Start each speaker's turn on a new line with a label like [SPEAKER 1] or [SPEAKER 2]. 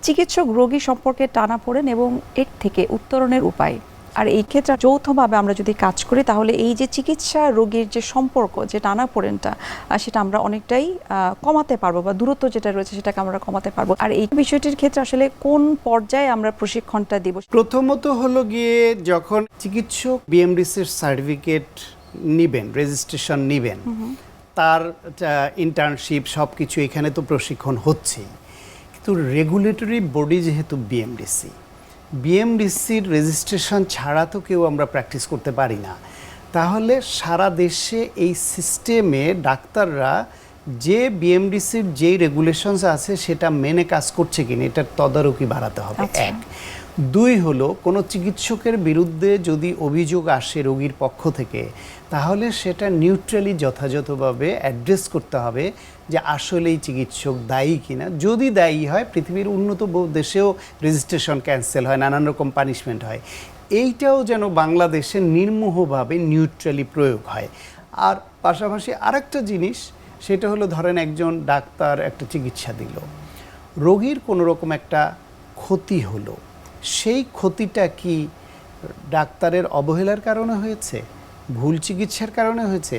[SPEAKER 1] চিকিৎসক রোগী সম্পর্কে টানাপোড়েন এবং এর থেকে উত্তরণের উপায়। আর এই ক্ষেত্রে যৌথভাবে আমরা যদি কাজ করি তাহলে এই যে চিকিৎসা রোগীর যে সম্পর্ক, যে টানাপোড়েনটা, সেটা আমরা অনেকটাই কমাতে পারবো, বা দূরত্ব যেটা রয়েছে সেটাকে আমরা কমাতে পারবো। আর এই বিষয়টির ক্ষেত্রে আসলে কোন পর্যায়ে আমরা প্রশিক্ষণটা দিব?
[SPEAKER 2] প্রথমত হলো গিয়ে যখন চিকিৎসক বিএমডিসির সার্টিফিকেট নিবেন, রেজিস্ট্রেশন নিবেন, তার ইন্টার্নশিপ সব কিছু এখানে তো প্রশিক্ষণ হচ্ছেই, কিন্তু রেগুলেটরি বডি যেহেতু বিএমডিসির রেজিস্ট্রেশন ছাড়া তো কেউ আমরা প্র্যাকটিস করতে পারি না। তাহলে সারা দেশে এই সিস্টেমে ডাক্তাররা যে বিএমডিসির যেই রেগুলেশনস আছে সেটা মেনে কাজ করছে কিনা এটার তদারকি বাড়াতে হবে। এক, দুই হলো কোনো চিকিৎসকের বিরুদ্ধে যদি অভিযোগ আসে রোগীর পক্ষ থেকে, তাহলে সেটা নিউট্রালি যথাযথভাবে অ্যাড্রেস করতে হবে যে আসলে এই চিকিৎসক দায়ী কিনা। যদি দায়ী হয়, পৃথিবীর উন্নত দেশেও রেজিস্ট্রেশন ক্যান্সেল হয়, নানান রকম পানিশমেন্ট হয়, এইটাও যেন বাংলাদেশে নির্মোহভাবে নিউট্রালি প্রয়োগ হয়। আর পাশাপাশি আরেকটা জিনিস, সেটা হলো ধরেন একজন ডাক্তার একটা চিকিৎসা দিল, রোগীর কোনো রকম একটা ক্ষতি হলো, সেই ক্ষতিটা কি ডাক্তারের অবহেলার কারণে হয়েছে, ভুল চিকিৎসার কারণে হয়েছে,